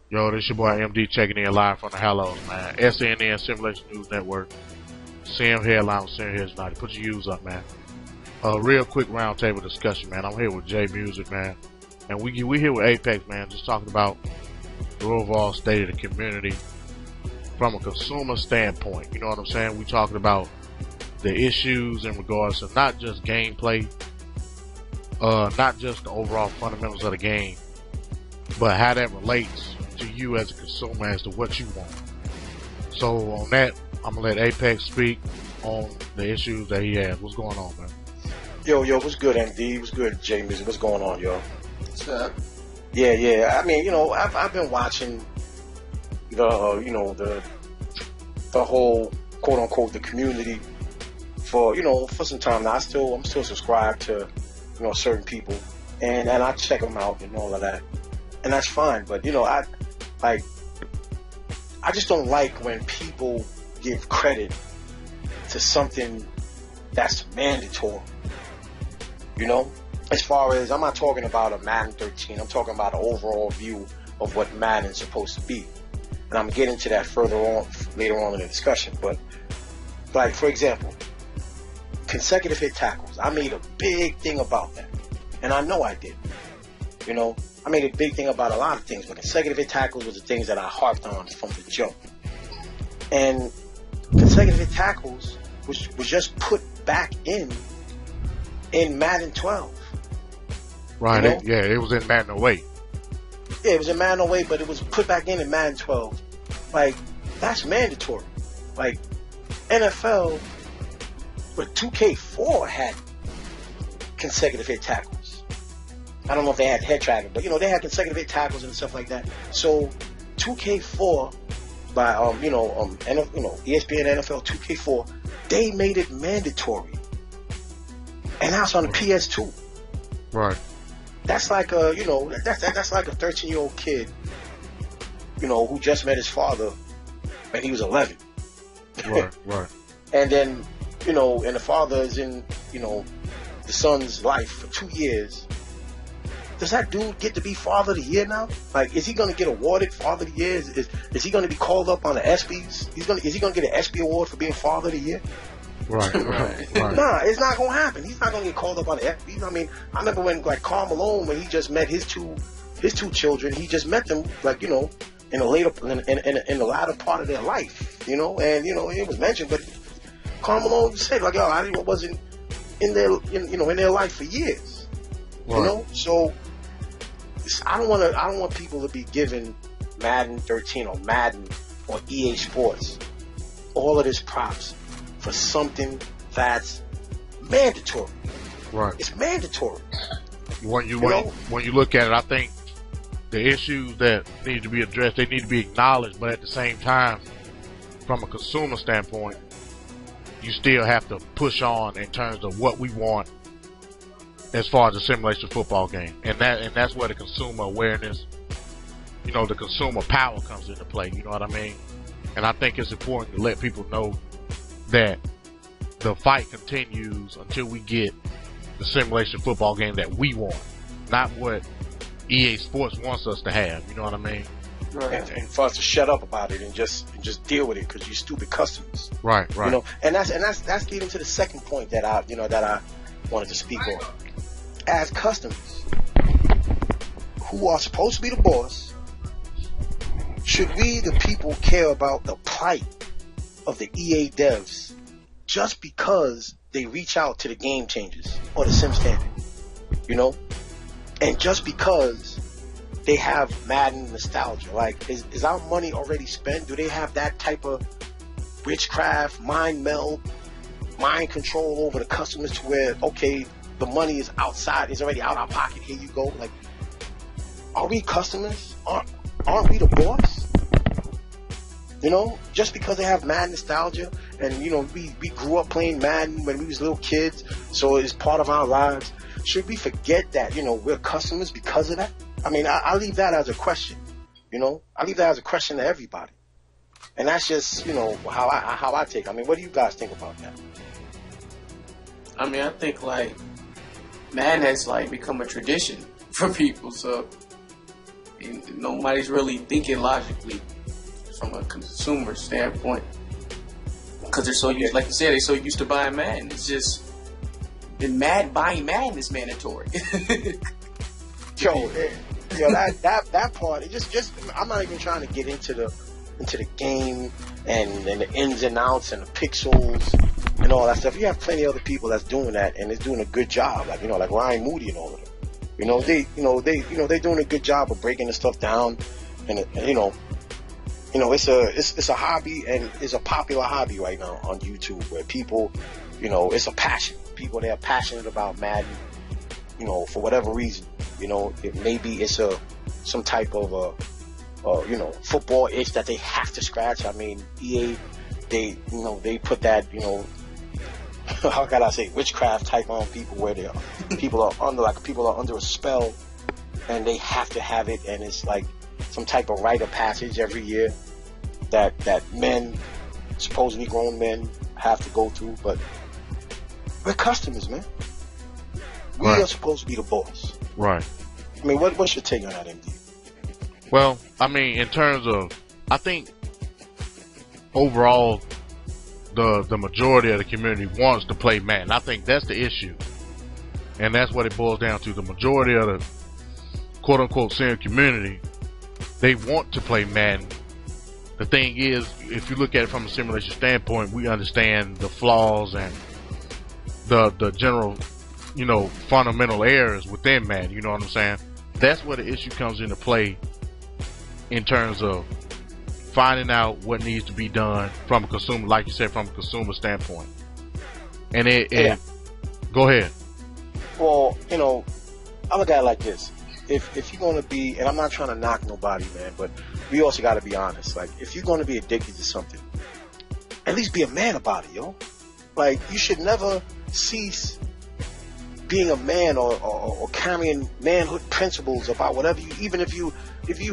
Yo, this your boy MD checking in live from the Hallows, man. SNN Simulation News Network. Sim Headline, Sim Heads United. Put your U's up, man. Real quick roundtable discussion, man. I'm here with Jaymuzic, man. And we here with Apex, man. Just talking about the overall state of the community from a consumer standpoint. You know what I'm saying? We talking about the issues in regards to not just gameplay, not just the overall fundamentals of the game, but how that relates to you as a consumer as to what you want. So on that, I'm gonna let Apex speak on the issues that he has. What's going on, man? Yo, what's good, MD? What's good, Jaymuzic? What's going on, yo? What's up? Yeah. I mean, I've been watching the whole quote unquote the community for some time now. I'm still subscribed to certain people, and I check them out and all of that, and that's fine. But I just don't like when people give credit to something that's mandatory. As far as, I'm not talking about a Madden 13, I'm talking about an overall view of what Madden's supposed to be. And I'm getting to that later on in the discussion. But, like, for example, consecutive hit tackles. I made a big thing about that. And I know I did. I made a big thing about a lot of things, but consecutive hit tackles was the things that I harped on from the jump. And consecutive hit tackles was just put back in Madden 12. Right, it was in Madden 08. Yeah, it was in Madden 08, but it was put back in Madden 12. Like, that's mandatory. Like, NFL, but 2K4 had consecutive hit tackles. I don't know if they had head tracking, but they had consecutive hit tackles and stuff like that. So 2K4 by ESPN NFL 2K4, they made it mandatory. And now it's on the PS2. Right. That's like a that's like a 13-year-old kid, who just met his father when he was 11. Right. And then, and the father is in, the son's life for 2 years. Does that dude get to be Father of the Year now? Like, is he going to get awarded Father of the Year? Is he going to be called up on the ESPYs? Is he going to get an ESPY award for being Father of the Year? Right. Nah, it's not going to happen. He's not going to get called up on the ESPYs. I mean, I remember when, like, Karl Malone, when he just met his two children, he just met them, like, in the latter part of their life, and it was mentioned, but Karl Malone said, like, I wasn't in their life for years, right. So I don't want people to be given Madden 13 or Madden or EA Sports all of this props for something that's mandatory. Right. It's mandatory. When you look at it, I think the issues that need to be addressed, they need to be acknowledged, but at the same time, from a consumer standpoint, you still have to push on in terms of what we want as far as the simulation football game. And that's where the consumer awareness, the consumer power comes into play, you know what I mean? And I think it's important to let people know that the fight continues until we get the simulation football game that we want, not what EA Sports wants us to have. You know what I mean? Right. And for us to shut up about it and just deal with it because you stupid customers. Right. And that's leading to the second point that I wanted to speak on. As customers who are supposed to be the boss, should we, the people, care about the plight of the EA devs just because they reach out to the game changers or the sim standard, and just because they have Madden nostalgia? Like, is our money already spent? Do they have that type of witchcraft, mind meld, mind control over the customers to where, okay, the money is outside, it's already out our pocket, here you go? Like, are we customers? Aren't we the boss? Just because they have Madden nostalgia, and we grew up playing Madden when we was little kids, so it's part of our lives. Should we forget that we're customers because of that? I mean, I leave that as a question. I leave that as a question to everybody, and that's just how I take. I mean, what do you guys think about that? I mean, I think Madden has become a tradition for people, so and nobody's really thinking logically from a consumer standpoint. Because they're so used, like you said, they're so used to buying Madden. It's just, buying Madden is mandatory. that part. It just I'm not even trying to get into the game and the ins and outs and the pixels and all that stuff. You have plenty of other people that's doing that and it's doing a good job. Like like Ryan Moody and all of them. They're doing a good job of breaking the stuff down, and it's a hobby, and it's a popular hobby right now on YouTube where people, it's a passion. People, they are passionate about Madden, for whatever reason. Maybe it's some type of football itch that they have to scratch. I mean, EA, they put that, how can I say, witchcraft type on people where people are under a spell and they have to have it, and it's like some type of rite of passage every year that men, supposedly grown men, have to go through. But we're customers, man. We are supposed to be the boss. Right. I mean, what's your take on that, MD? Well, I mean, in terms of, I think overall, the majority of the community wants to play Madden. I think that's the issue, and that's what it boils down to. The majority of the quote-unquote senior community, they want to play Madden. The thing is, if you look at it from a simulation standpoint, we understand the flaws and the general, fundamental errors within Madden. You know what I'm saying? That's where the issue comes into play in terms of finding out what needs to be done from a consumer, like you said, from a consumer standpoint. And go ahead. Well, I look at it like this. If you're going to be, and I'm not trying to knock nobody, man, but we also got to be honest. Like, if you're going to be addicted to something, at least be a man about it, yo. Like, you should never cease being a man or carrying manhood principles about whatever you, even if you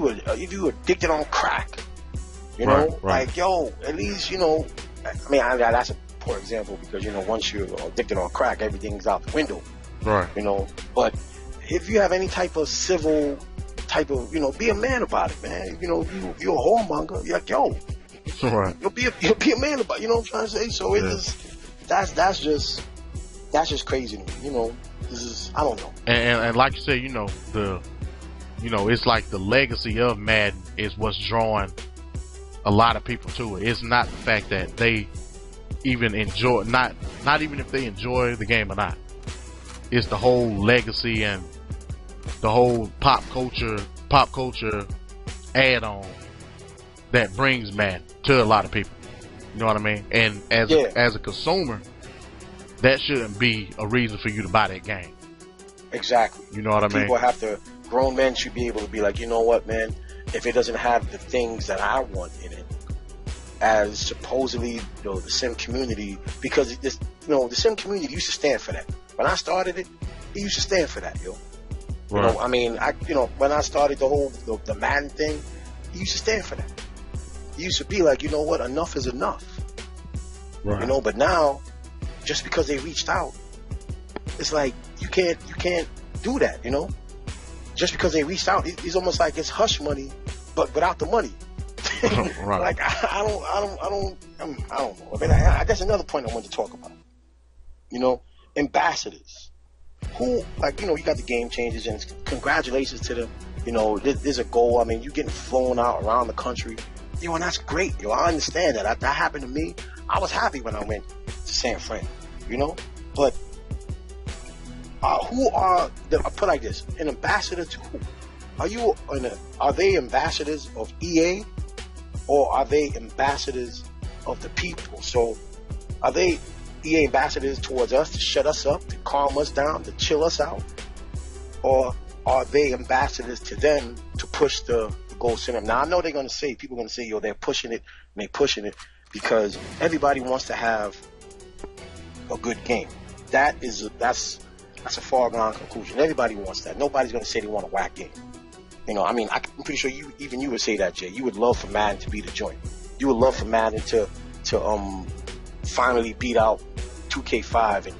were addicted on crack, right. Like, yo, at least, I mean, that's a poor example because, once you're addicted on crack, everything's out the window. Right. But if you have any type of civil type of, be a man about it, man. You're a whoremonger. You're like, yo, right. You'll be a man about it. You know what I'm trying to say? So that's just crazy to me. This is, I don't know. And like you said, it's like the legacy of Madden is what's drawing a lot of people to it. It's not the fact that they even enjoy, not even if they enjoy the game or not. It's the whole legacy and the whole pop culture add-on that brings Madden to a lot of people. You know what I mean? And as a consumer, that shouldn't be a reason for you to buy that game. Exactly. You know what I mean? Grown men should be able to be like, you know what, man? If it doesn't have the things that I want in it, as supposedly, the sim community, because the sim community used to stand for that. When I started it used to stand for that, yo. Right. I mean, when I started the Madden thing, it used to stand for that. It used to be like, you know what, enough is enough. Right. But now, just because they reached out, it's like you can't do that, Just because they reached out, it's almost like it's hush money, but without the money. Right. Like I don't know. I mean, that's another point I wanted to talk about. Ambassadors, who, like, you got the game changers, and congratulations to them. There's a goal. I mean, you getting flown out around the country, and that's great. I understand that. That happened to me. I was happy when I went to San Fran. But who are I put like this? An ambassador to who? Are they ambassadors of EA, or are they ambassadors of the people? So, are they EA ambassadors towards us to shut us up, to calm us down, to chill us out? Or are they ambassadors to them to push the goal center? Now, I know people are going to say, yo, they're pushing it, and they're pushing it because everybody wants to have a good game. That's a foregone conclusion. Everybody wants that. Nobody's going to say they want a whack game. I mean, I'm pretty sure you would say that, Jay. You would love for Madden to be the joint. You would love for Madden to finally beat out 2K5 and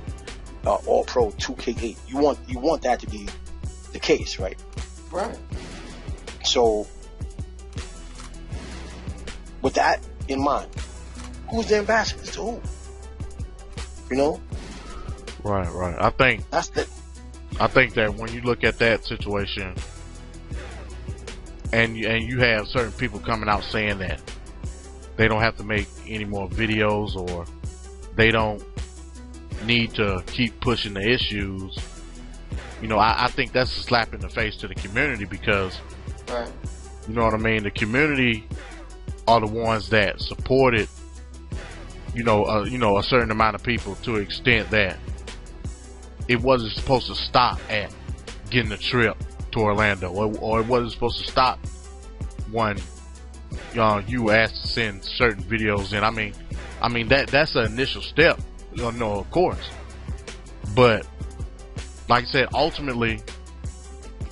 All Pro 2K8. You want that to be the case, right? Right. So, with that in mind, who's the ambassadors to who? You know? Right, right. I think that when you look at that situation, and you have certain people coming out saying that they don't have to make any more videos, or they don't need to keep pushing the issues, you know, I think that's a slap in the face to the community, because, Right. you know what I mean, the community are the ones that supported, you know, a certain amount of people to an extent that it wasn't supposed to stop at getting a trip to Orlando, or it wasn't supposed to stop when you asked to send certain videos in. I mean that's an initial step, you know, of course. But like I said, ultimately,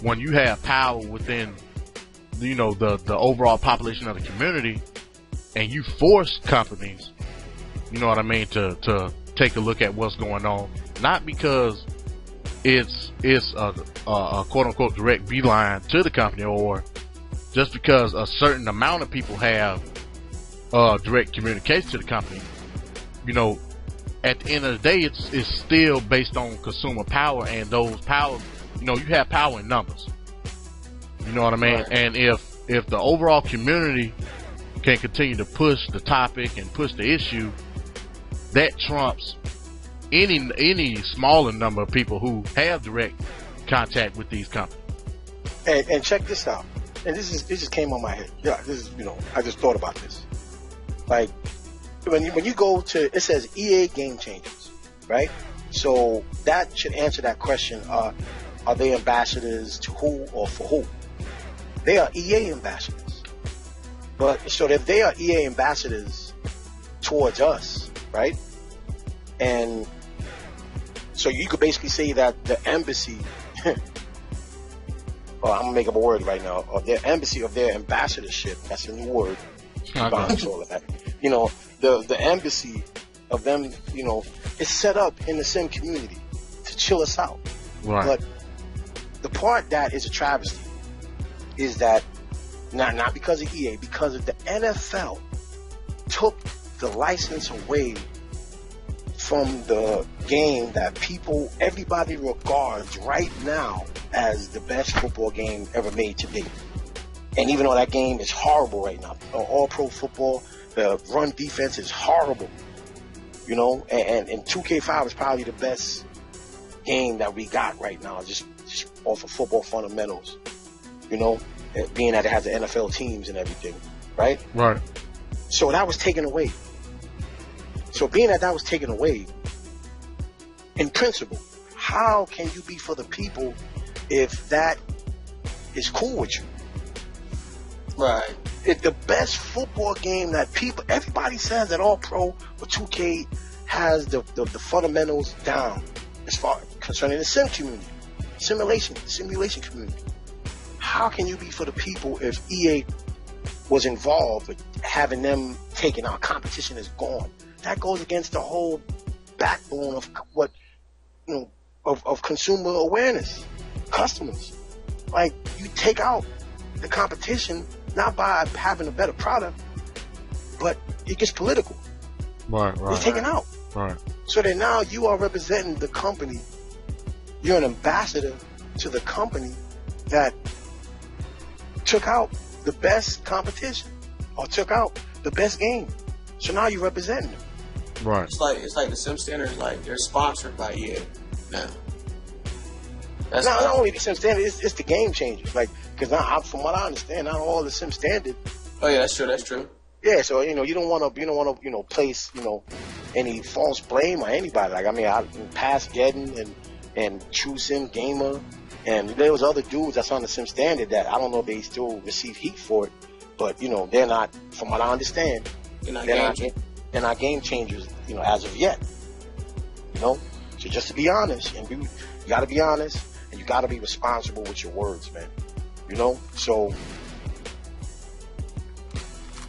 when you have power within, you know, the overall population of the community, and you force companies, you know what I mean, to take a look at what's going on, not because it's a quote unquote direct beeline to the company, or just because a certain amount of people have direct communication to the company. You know, at the end of the day, it's still based on consumer power, and those power, you know, you have power in numbers. You know what I mean? Right. And if the overall community can continue to push the topic and push the issue, that trumps any smaller number of people who have direct contact with these companies. And check this out. And this just came on my head. Yeah, this is, you know, I just thought about this. Like, when you go to, it says EA Game Changers, right? So that should answer that question. Are they ambassadors to who or for who? They are EA ambassadors. But so if they are EA ambassadors towards us, right? And so you could basically say that the embassy, well, I'm gonna make up a word right now, of their embassy, of their ambassadorship, that's a new word. All of that. You know, the embassy of them, you know, is set up in the sim community to chill us out. Right. But the part that is a travesty is that not because of EA, because of the NFL took the license away from the game that everybody regards right now as the best football game ever made to date. And even though that game is horrible right now, all pro football, the run defense is horrible, you know, and 2K5 is probably the best game that we got right now, just off of football fundamentals, you know, being that it has the NFL teams and everything, right? Right. So that was taken away. So being that was taken away, in principle, how can you be for the people if that is cool with you? Right. If the best football game that everybody says that all pro or 2K has the fundamentals down as far concerning the sim community, simulation community. How can you be for the people if EA was involved with having them taken out? Competition is gone. That goes against the whole backbone of what, you know, of consumer awareness, customers. Like, you take out the competition not by having a better product, but it gets political. Right. It's taken out. Right. So that now you are representing the company. You're an ambassador to the company that took out the best competition or took out the best game. So now you're representing them. Right. It's like the Sim Standards, like they're sponsored by EA now. That's not only the Sim Standard, it's the Game Changers. Like, because from what I understand, not all the Sim Standard. Oh yeah, that's true. That's true. Yeah, so you know, you don't want to place, you know, any false blame on anybody. Like, I mean, past Geddon and True Sim Gamer, and there was other dudes that's on the Sim Standard that I don't know if they still receive heat for it, but you know, they're not, from what I understand, they're not game changers, you know, as of yet. You know, so just to be honest, and you got to be honest, and you got to be responsible with your words, man. You know, so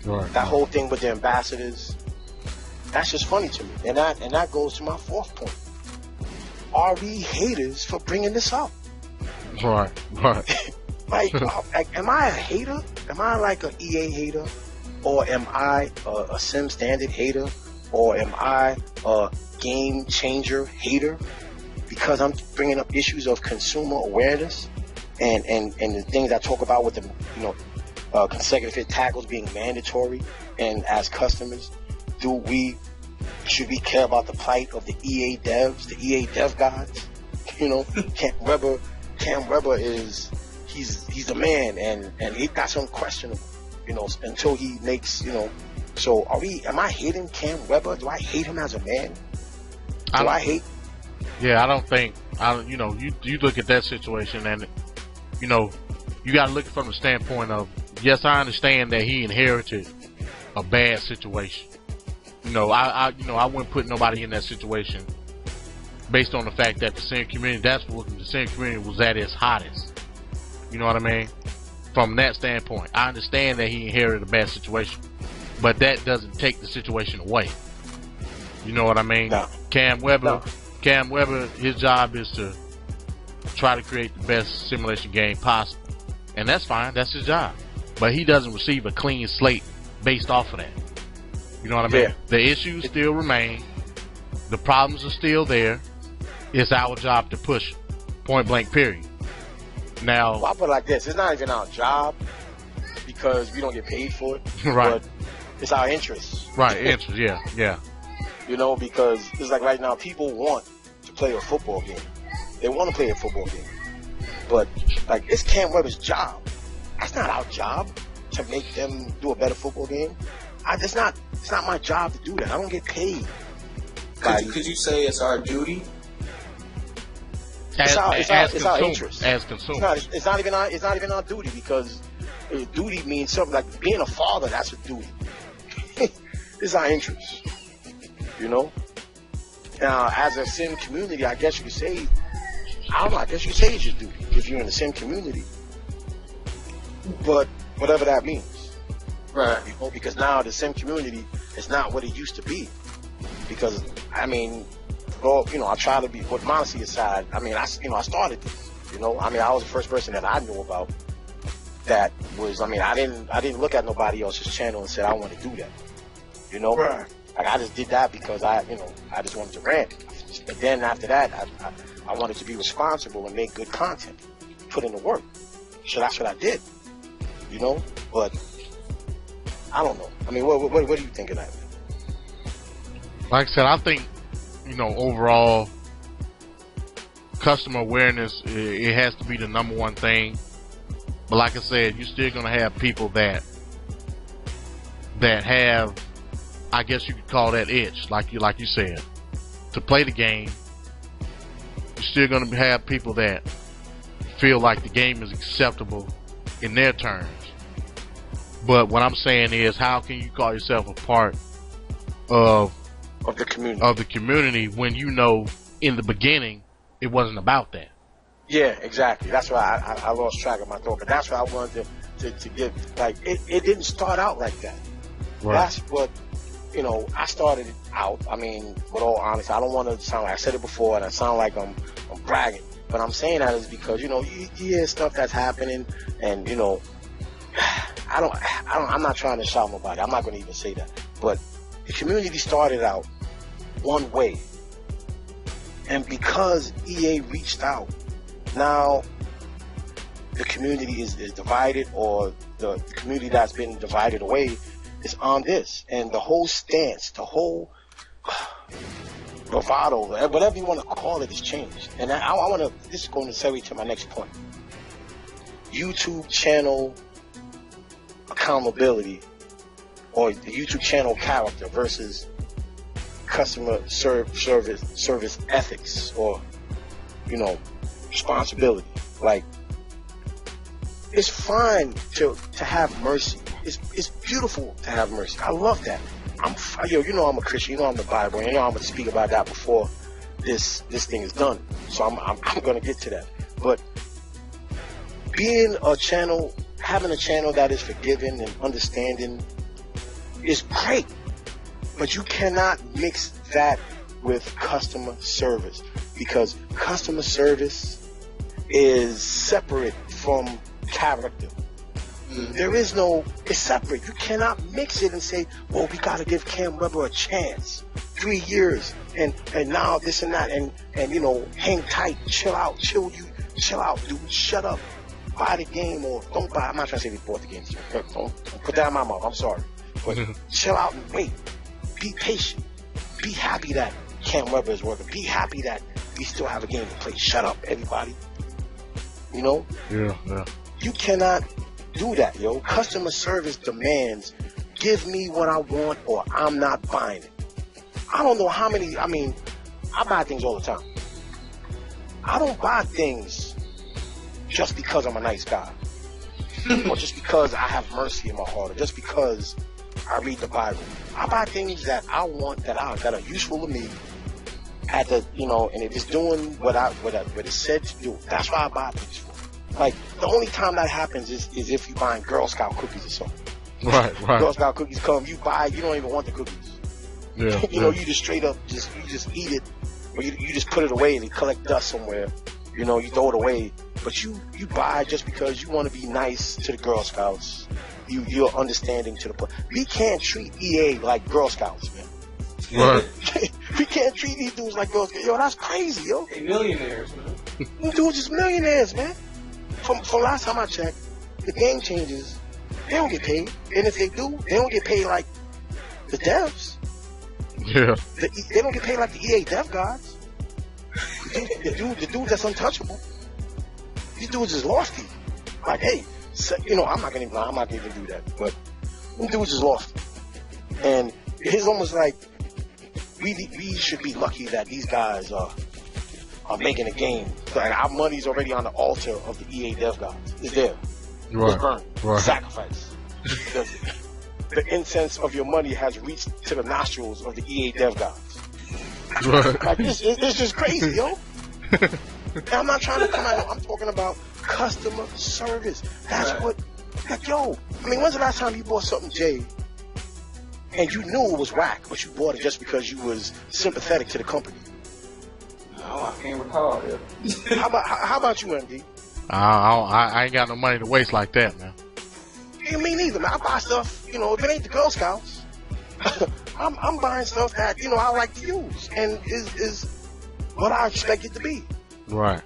that whole thing with the ambassadors, that's just funny to me, and that goes to my fourth point. Are we haters for bringing this up? Right. Like, am I a hater? Am I like an EA hater? Or am I a Sim Standard hater? Or am I a game changer hater? Because I'm bringing up issues of consumer awareness and the things I talk about with the, consecutive hit tackles being mandatory. And as customers, should we care about the plight of the EA devs, the EA dev gods? Cam Webber he's the man, and that's unquestionable, until he makes, so am I hating Cam Webber? Do I hate him as a man? I hate? Yeah, I don't think, you look at that situation and, you got to look from the standpoint of, yes, I understand that he inherited a bad situation. I wouldn't put nobody in that situation based on the fact that the Sim community, that's what the Sim community was at its hottest. You know what I mean? From that standpoint, I understand that he inherited a bad situation, but that doesn't take the situation away. You know what I mean? No. Cam Webber, his job is to try to create the best simulation game possible, and that's fine. That's his job, but he doesn't receive a clean slate based off of that. You know what I mean? Yeah. The issues still remain. The problems are still there. It's our job to push. Point blank, period. Now, well, I put it like this. It's not even our job because we don't get paid for it. Right. But it's our interest. Right, interest, yeah. Because it's like right now people want to play a football game. They want to play a football game. But, like, it's Cam Webber's job. That's not our job to make them do a better football game. It's not my job to do that. I don't get paid. Could you say it's our duty? It's our interest. As consumers. It's not even our duty, because duty means something like being a father. That's a duty. It's our interest. Now, as a Sim community, I guess you could say, I guess you could say it's your duty if you're in the Sim community. But whatever that means. Right. Because now the Sim community is not what it used to be. Because, I try to be, put modesty aside, I started this, I was the first person that I knew about that was, I didn't look at nobody else's channel and said, I want to do that, Right. Like, I just did that because I just wanted to rant. But then after that, I wanted to be responsible and make good content, put in the work. So that's what I did, but I don't know. What do you think of that? Like I said, I think, overall, customer awareness, it has to be the number one thing. But like I said, you're still going to have people that have, I guess you could call that itch, like you said, to play the game. You're still going to have people that feel like the game is acceptable in their terms. But what I'm saying is, how can you call yourself a part of the community? Of the community when in the beginning it wasn't about that. Yeah, exactly. That's why I lost track of my thought. But that's why I wanted to get, like, it didn't start out like that. Right. That's what, I started out. With all honesty, I don't want to sound like I said it before and I sound like I'm bragging. But I'm saying that is because, you hear stuff that's happening and, I'm not trying to shout nobody. I'm not going to even say that. But the community started out one way. And because EA reached out, now the community is divided, or the community that's been divided away is on this. And the whole stance, the whole bravado, whatever you want to call it, has changed. And I want to, this is going to segue to my next point. YouTube channel accountability, or the YouTube channel character versus customer service ethics, or responsibility. Like, it's fine to have mercy. It's beautiful to have mercy. I love that. I'm a Christian. I'm the Bible. I'm going to speak about that before this thing is done. So I'm going to get to that. But having a channel that is forgiving and understanding is great. But you cannot mix that with customer service, because customer service is separate from character. There is no, it's separate. You cannot mix it and say, well, we gotta give Cam Webber a chance. 3 years and now this and that and you know, hang tight, chill out, dude, shut up. Buy the game or don't buy. I'm not trying to say we bought the game. Don't put that in my mouth. I'm sorry. But chill out and wait. Be patient. Be happy that Cam Webber is working. Be happy that we still have a game to play. Shut up, everybody. You know? Yeah. You cannot do that, yo. Customer service demands, give me what I want or I'm not buying it. I don't know how many, I mean, I buy things all the time. I don't buy things just because I'm a nice guy. Or just because I have mercy in my heart. Or just because I read the Bible. I buy things that I want, that are useful to me. At the, you know, and if it's doing what it's said to do. That's why I buy things for. Like, the only time that happens is if you're buying Girl Scout cookies or something. Right. Girl Scout cookies come, you buy, you don't even want the cookies. Yeah. You know, you just straight up, you just eat it, or you just put it away and it collect dust somewhere. You know, you throw it away. But you buy just because you want to be nice to the Girl Scouts. You're understanding to the point. We can't treat EA like Girl Scouts, man. Right. We can't treat these dudes like Girl Scouts. Yo, that's crazy, yo. They millionaires, man. These dudes just millionaires, man. From last time I checked, the game changes, they don't get paid. And if they do, they don't get paid like the devs. Yeah. They don't get paid like the EA dev guys. The dude that's untouchable. These dudes is lofty. Like, hey, so, you know, I'm not gonna even do that. But them dudes is lofty. And it's almost like we should be lucky that these guys are making a game. Like, our money's already on the altar of the EA dev guys. It's there. Right. It's burned. Right. Sacrifice. The incense of your money has reached to the nostrils of the EA dev guys. Right. Like, it's just crazy, yo. And I'm not trying to come out. I'm talking about customer service. That's what. Like, yo. I mean, when's the last time you bought something, Jay, and you knew it was whack, but you bought it just because you was sympathetic to the company? Oh, I can't recall. Yeah. How about you, MD? I ain't got no money to waste like that, man. Me neither, man. I buy stuff, you know, if it ain't the Girl Scouts, I'm buying stuff that, you know, I like to use and is what I expect it to be. Right.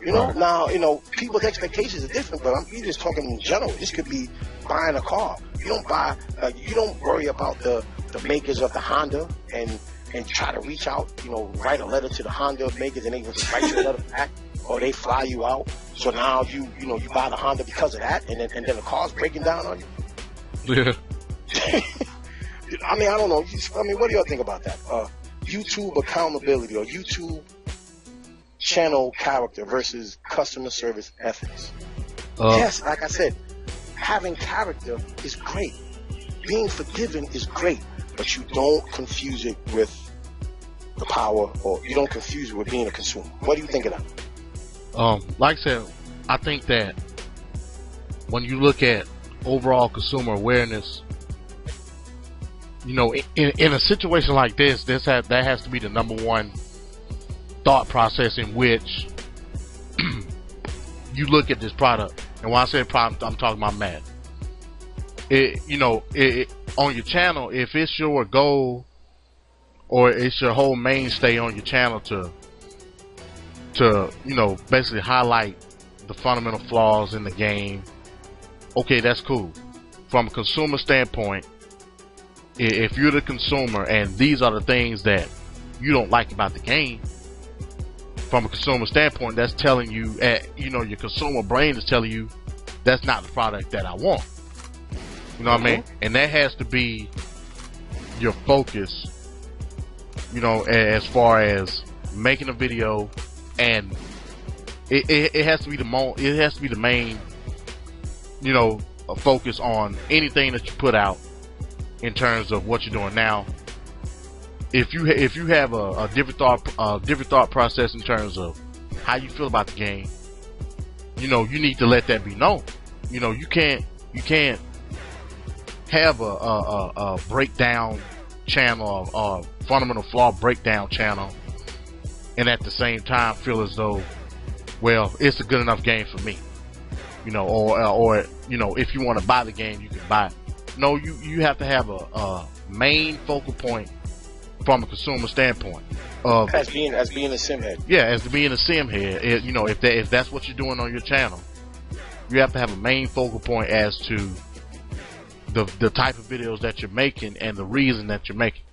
You know, Right. Now, you know, people's expectations are different, but you're just talking in general. This could be buying a car. You don't worry about the makers of the Honda and try to reach out, you know, write a letter to the Honda makers and they just write you a letter back, or they fly you out. So now you buy the Honda because of that, and then the car's breaking down on you. Yeah. I mean, I don't know. I mean, what do y'all think about that? YouTube accountability or YouTube channel character versus customer service ethics. Yes, like I said, having character is great. Being forgiven is great, but you don't confuse it with the power, or you don't confuse it with being a consumer. What do you think of that? Like I said, I think that when you look at overall consumer awareness, you know, in a situation like this, that has to be the number one thought process in which you look at this product. And when I say product, I'm talking about Madden. On your channel, if it's your goal or it's your whole mainstay on your channel to basically highlight the fundamental flaws in the game, okay, that's cool. From a consumer standpoint, if you're the consumer and these are the things that you don't like about the game, from a consumer standpoint, that's telling you, your consumer brain is telling you that's not the product that I want. You know what I mean? And that has to be your focus, as far as making a video, and it has to be the main, focus on anything that you put out in terms of what you're doing now. If you have a different thought process in terms of how you feel about the game, you need to let that be known. You can't have a breakdown channel, or fundamental flaw breakdown channel, and at the same time feel as though, well, it's a good enough game for me. or if you want to buy the game, you can buy it. No, you have to have a main focal point from a consumer standpoint of as being a sim head. Yeah, as being a sim head. If that's what you're doing on your channel, you have to have a main focal point as to the type of videos that you're making and the reason that you're making.